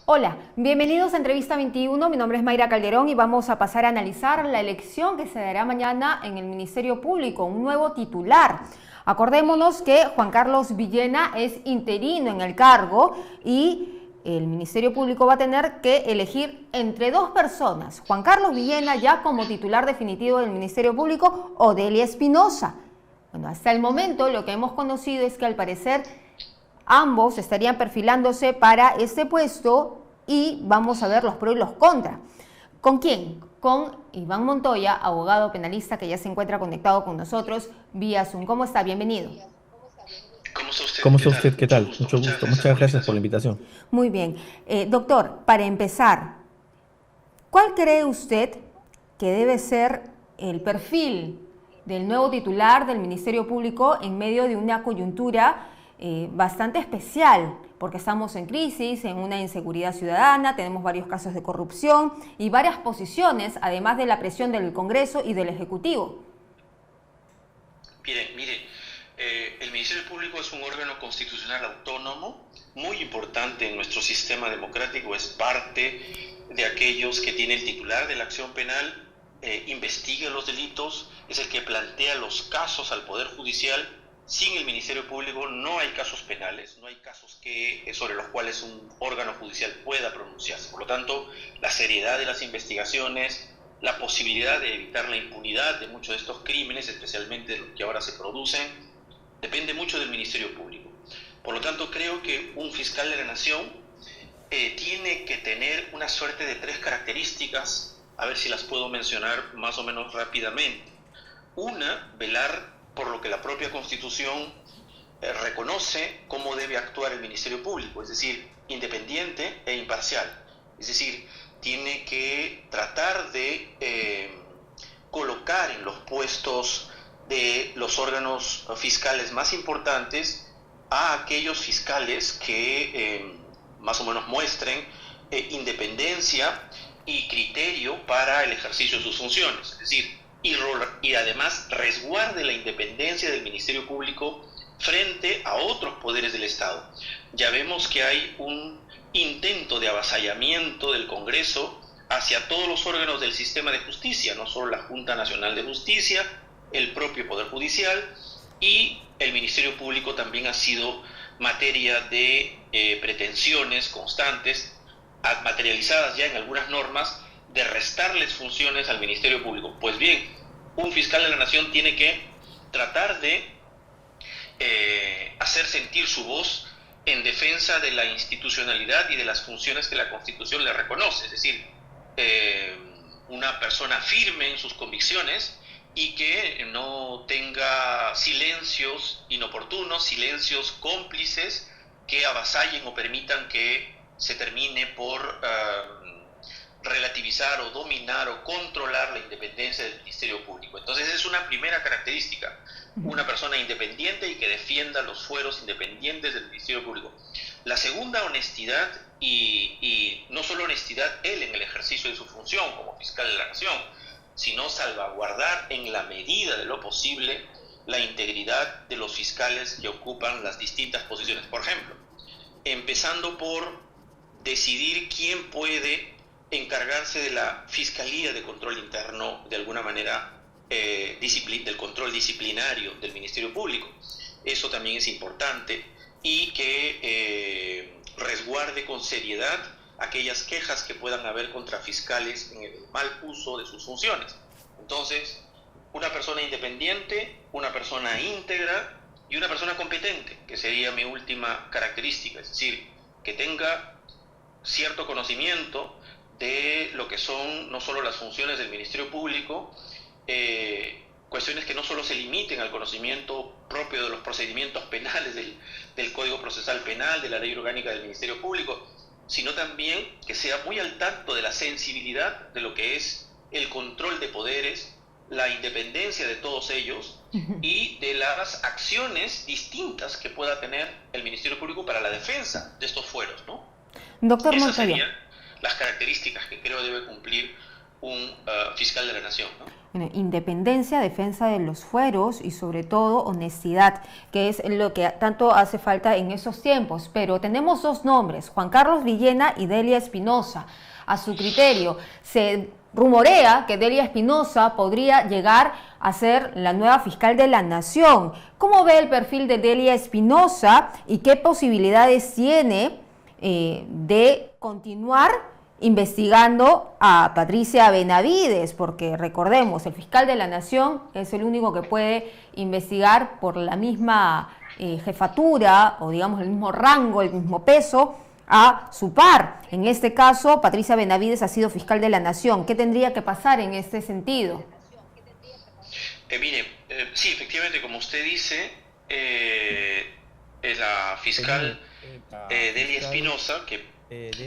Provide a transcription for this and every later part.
Hola, bienvenidos a Entrevista 21. Mi nombre es Mayra Calderón y vamos a pasar a analizar la elección que se dará mañana en el Ministerio Público, un nuevo titular. Acordémonos que Juan Carlos Villena es interino en el cargo y el Ministerio Público va a tener que elegir entre dos personas, Juan Carlos Villena ya como titular definitivo del Ministerio Público o Delia Espinosa. Bueno, hasta el momento lo que hemos conocido es que al parecer ambos estarían perfilándose para este puesto y vamos a ver los pros y los contras. ¿Con quién? Con Iván Montoya, abogado penalista que ya se encuentra conectado con nosotros vía Zoom. ¿Cómo está? Bienvenido. ¿Cómo está usted? ¿Qué tal? Mucho gusto. Muchas gracias por la invitación. Muy bien. Doctor, para empezar, ¿cuál cree usted que debe ser el perfil del nuevo titular del Ministerio Público en medio de una coyuntura bastante especial, porque estamos en crisis, en una inseguridad ciudadana, tenemos varios casos de corrupción y varias posiciones, además de la presión del Congreso y del Ejecutivo? Mire, el Ministerio Público es un órgano constitucional autónomo, muy importante en nuestro sistema democrático, es parte de aquellos que tiene el titular de la acción penal, investiga los delitos, es el que plantea los casos al Poder Judicial. Sin el Ministerio Público no hay casos penales, no hay casos sobre los cuales un órgano judicial pueda pronunciarse. Por lo tanto, la seriedad de las investigaciones, la posibilidad de evitar la impunidad de muchos de estos crímenes, especialmente de los que ahora se producen, depende mucho del Ministerio Público. Por lo tanto, creo que un fiscal de la Nación tiene que tener una suerte de tres características, a ver si las puedo mencionar más o menos rápidamente. Una, velar por lo que la propia Constitución reconoce cómo debe actuar el Ministerio Público, es decir, independiente e imparcial. Es decir, tiene que tratar de colocar en los puestos de los órganos fiscales más importantes a aquellos fiscales que más o menos muestren independencia y criterio para el ejercicio de sus funciones. Es decir, y además resguarde la independencia del Ministerio Público frente a otros poderes del Estado. Ya vemos que hay un intento de avasallamiento del Congreso hacia todos los órganos del sistema de justicia, no solo la Junta Nacional de Justicia, el propio Poder Judicial, y el Ministerio Público también ha sido materia de pretensiones constantes, materializadas ya en algunas normas, de restarles funciones al Ministerio Público. Pues bien, un fiscal de la Nación tiene que tratar de hacer sentir su voz en defensa de la institucionalidad y de las funciones que la Constitución le reconoce, es decir, una persona firme en sus convicciones y que no tenga silencios inoportunos, silencios cómplices que avasallen o permitan que se termine por relativizar o dominar o controlar la independencia del Ministerio Público. Entonces es una primera característica, una persona independiente y que defienda los fueros independientes del Ministerio Público. La segunda, honestidad, y no solo honestidad él en el ejercicio de su función como fiscal de la Nación, sino salvaguardar en la medida de lo posible la integridad de los fiscales que ocupan las distintas posiciones. Por ejemplo, empezando por decidir quién puede encargarse de la Fiscalía de Control Interno, de alguna manera, del control disciplinario del Ministerio Público. Eso también es importante, y que resguarde con seriedad aquellas quejas que puedan haber contra fiscales en el mal uso de sus funciones. Entonces, una persona independiente, una persona íntegra y una persona competente, que sería mi última característica, es decir, que tenga cierto conocimiento de lo que son no solo las funciones del Ministerio Público, cuestiones que no solo se limiten al conocimiento propio de los procedimientos penales del Código Procesal Penal, de la Ley Orgánica del Ministerio Público, sino también que sea muy al tanto de la sensibilidad de lo que es el control de poderes, la independencia de todos ellos y de las acciones distintas que pueda tener el Ministerio Público para la defensa de estos fueros, ¿no? Doctor Esas Montoya, serían las características que creo debe cumplir un fiscal de la Nación, ¿no? Bueno, independencia, defensa de los fueros y sobre todo honestidad, que es lo que tanto hace falta en esos tiempos. Pero tenemos dos nombres, Juan Carlos Villena y Delia Espinosa. A su criterio, se rumorea que Delia Espinosa podría llegar a ser la nueva fiscal de la Nación. ¿Cómo ve el perfil de Delia Espinosa y qué posibilidades tiene de continuar investigando a Patricia Benavides? Porque recordemos, el fiscal de la Nación es el único que puede investigar por la misma jefatura o digamos el mismo rango, el mismo peso a su par. En este caso, Patricia Benavides ha sido fiscal de la Nación. ¿Qué tendría que pasar en este sentido? Sí, efectivamente, como usted dice, la fiscal Delia Espinosa, que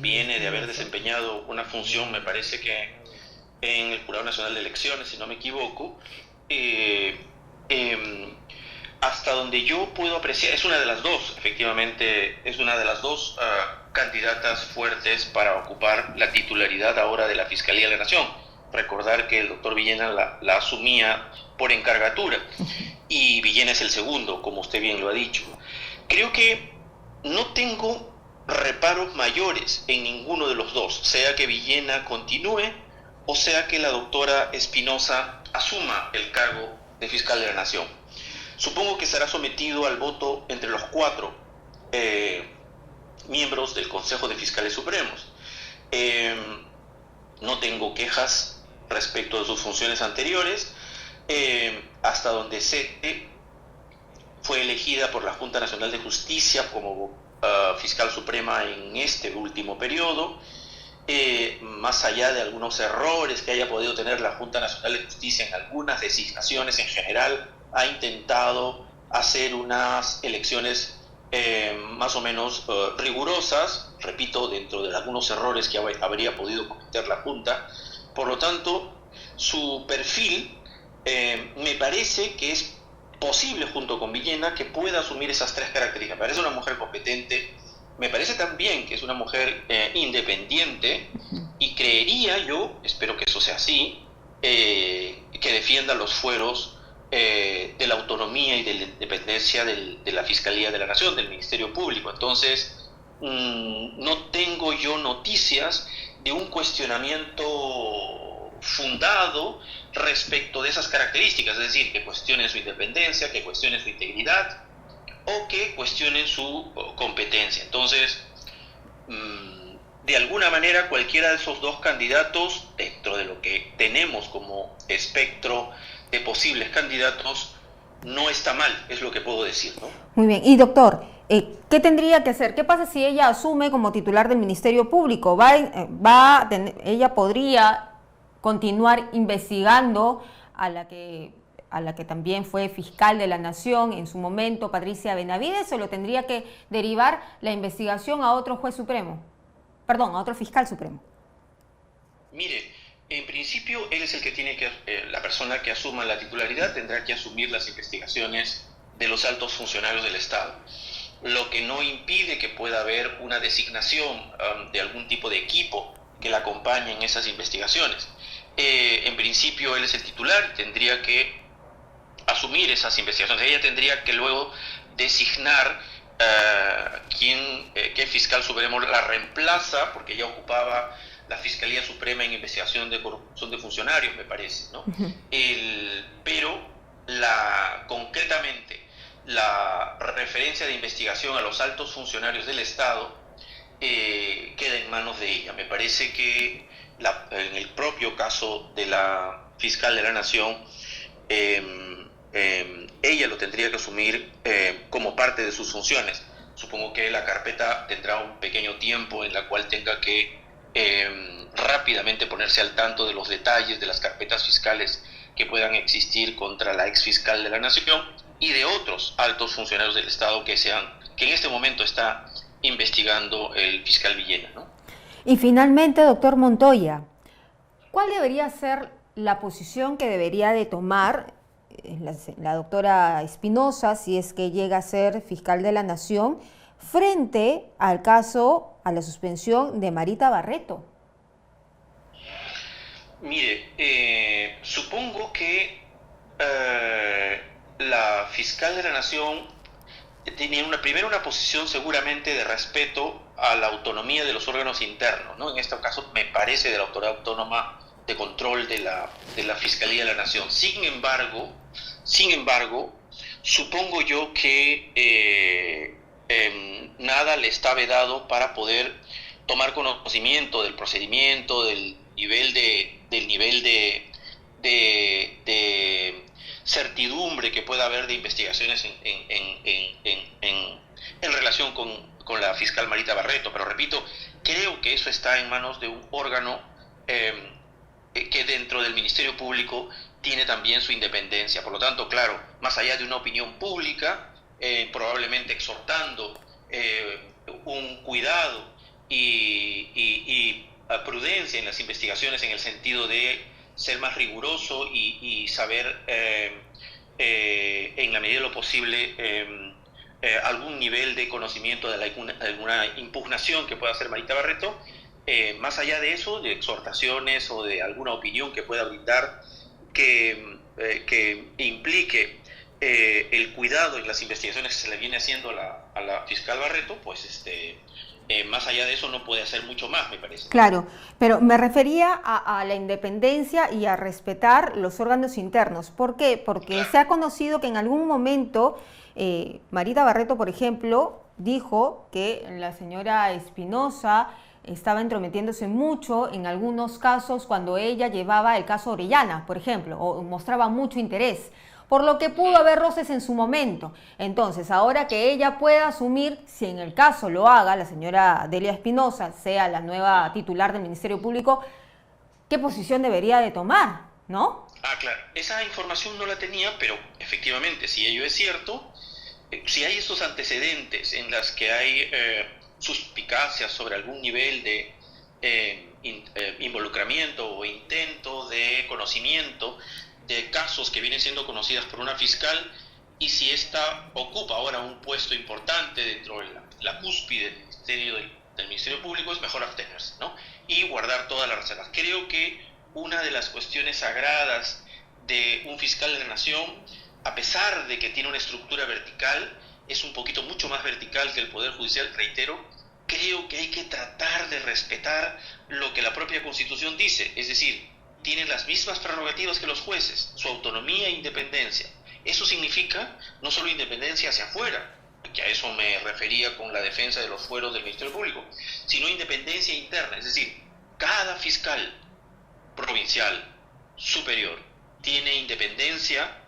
viene de haber desempeñado una función, me parece que en el Jurado Nacional de Elecciones, si no me equivoco, hasta donde yo puedo apreciar, es una de las dos, efectivamente, es una de las dos candidatas fuertes para ocupar la titularidad ahora de la Fiscalía de la Nación. Recordar que el doctor Villena la asumía por encargatura y Villena es el segundo, como usted bien lo ha dicho. Creo que no tengo reparos mayores en ninguno de los dos, sea que Villena continúe o sea que la doctora Espinosa asuma el cargo de fiscal de la Nación. Supongo que será sometido al voto entre los 4 miembros del Consejo de Fiscales Supremos. No tengo quejas respecto de sus funciones anteriores. Hasta donde sé, fue elegida por la Junta Nacional de Justicia como fiscal suprema en este último periodo. Más allá de algunos errores que haya podido tener la Junta Nacional de Justicia en algunas designaciones, en general ha intentado hacer unas elecciones más o menos rigurosas, repito, dentro de algunos errores que habría podido cometer la Junta. Por lo tanto, su perfil me parece que es posible, junto con Villena, que pueda asumir esas 3 características. Me parece una mujer competente, me parece también que es una mujer independiente, y creería yo, espero que eso sea así, que defienda los fueros de la autonomía y de la independencia de la Fiscalía de la Nación, del Ministerio Público. Entonces, no tengo yo noticias de un cuestionamiento fundado respecto de esas características, es decir, que cuestionen su independencia, que cuestionen su integridad o que cuestionen su competencia. Entonces, de alguna manera, cualquiera de esos dos candidatos, dentro de lo que tenemos como espectro de posibles candidatos, no está mal, es lo que puedo decir, ¿no? Muy bien. Y doctor, ¿qué tendría que hacer? ¿Qué pasa si ella asume como titular del Ministerio Público? ¿Ella podría continuar investigando a la que también fue fiscal de la Nación en su momento, Patricia Benavides, o lo tendría que derivar la investigación a otro juez supremo? Perdón, a otro fiscal supremo. Mire, en principio él es el que tiene que, la persona que asuma la titularidad tendrá que asumir las investigaciones de los altos funcionarios del Estado, lo que no impide que pueda haber una designación de algún tipo de equipo que la acompañe en esas investigaciones. En principio él es el titular y tendría que asumir esas investigaciones. Ella tendría que luego designar qué fiscal supremo la reemplaza, porque ella ocupaba la Fiscalía Suprema en investigación de corrupción de funcionarios, me parece, ¿no? Pero concretamente la referencia de investigación a los altos funcionarios del Estado queda en manos de ella. Me parece que en el propio caso de la fiscal de la Nación, ella lo tendría que asumir como parte de sus funciones. Supongo que la carpeta tendrá un pequeño tiempo en la cual tenga que rápidamente ponerse al tanto de los detalles de las carpetas fiscales que puedan existir contra la ex fiscal de la Nación y de otros altos funcionarios del Estado que en este momento está investigando el fiscal Villena, ¿no? Y finalmente, doctor Montoya, ¿cuál debería ser la posición que debería de tomar la doctora Espinosa, si es que llega a ser fiscal de la Nación, frente al caso, a la suspensión de Marita Barreto? Mire, supongo que la fiscal de la Nación tenía primero una posición seguramente de respeto a la autonomía de los órganos internos, ¿no? En este caso me parece de la Autoridad Autónoma de Control de la Fiscalía de la Nación. Sin embargo, supongo yo que nada le está vedado para poder tomar conocimiento del procedimiento, del nivel de certidumbre que pueda haber de investigaciones en relación con la fiscal Marita Barreto. Pero repito, creo que eso está en manos de un órgano que dentro del Ministerio Público tiene también su independencia. Por lo tanto, claro, más allá de una opinión pública, probablemente exhortando un cuidado y prudencia en las investigaciones, en el sentido de ser más riguroso y saber en la medida de lo posible algún nivel de conocimiento de alguna impugnación que pueda hacer Marita Barreto. Más allá de eso, de exhortaciones o de alguna opinión que pueda brindar que implique el cuidado en las investigaciones que se le viene haciendo a la fiscal Barreto, pues más allá de eso no puede hacer mucho más, me parece. Claro, pero me refería a la independencia y a respetar los órganos internos. ¿Por qué? Porque claro, se ha conocido que en algún momento Marita Barreto, por ejemplo, dijo que la señora Espinosa estaba entrometiéndose mucho en algunos casos cuando ella llevaba el caso Orellana, por ejemplo, o mostraba mucho interés, por lo que pudo haber roces en su momento. Entonces, ahora que ella pueda asumir, si en el caso lo haga, la señora Delia Espinosa sea la nueva titular del Ministerio Público, ¿qué posición debería de tomar, no? Claro, esa información no la tenía, pero efectivamente, si ello es cierto, si hay estos antecedentes en las que hay suspicacias sobre algún nivel de involucramiento o intento de conocimiento de casos que vienen siendo conocidas por una fiscal, y si ésta ocupa ahora un puesto importante dentro de la cúspide del Ministerio Público, es mejor abstenerse, ¿no? Y guardar todas las reservas. Creo que una de las cuestiones sagradas de un fiscal de la Nación, a pesar de que tiene una estructura vertical, es un poquito mucho más vertical que el Poder Judicial, reitero. Creo que hay que tratar de respetar lo que la propia Constitución dice, es decir, tienen las mismas prerrogativas que los jueces, su autonomía e independencia. Eso significa no solo independencia hacia afuera, que a eso me refería con la defensa de los fueros del Ministerio Público, sino independencia interna, es decir, cada fiscal provincial superior tiene independencia,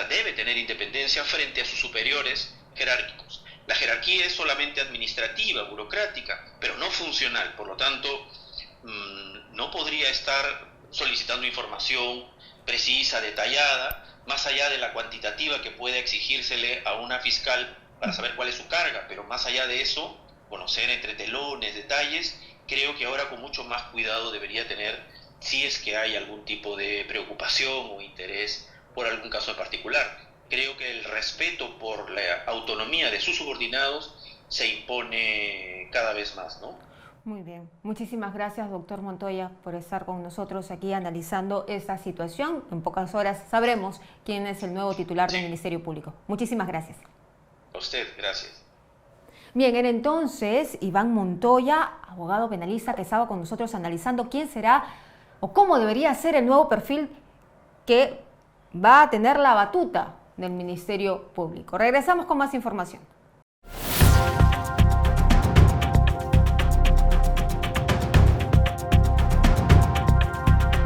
debe tener independencia frente a sus superiores jerárquicos. La jerarquía es solamente administrativa, burocrática, pero no funcional. Por lo tanto, no podría estar solicitando información precisa, detallada, más allá de la cuantitativa que pueda exigírsele a una fiscal para saber cuál es su carga. Pero más allá de eso, conocer entre telones, detalles, creo que ahora con mucho más cuidado debería tener, si es que hay algún tipo de preocupación o interés por algún caso en particular. Creo que el respeto por la autonomía de sus subordinados se impone cada vez más, ¿no? Muy bien. Muchísimas gracias, doctor Montoya, por estar con nosotros aquí analizando esta situación. En pocas horas sabremos quién es el nuevo titular del Ministerio Público. Muchísimas gracias. A usted, gracias. Bien, era entonces Iván Montoya, abogado penalista, que estaba con nosotros analizando quién será o cómo debería ser el nuevo perfil que va a tener la batuta del Ministerio Público. Regresamos con más información.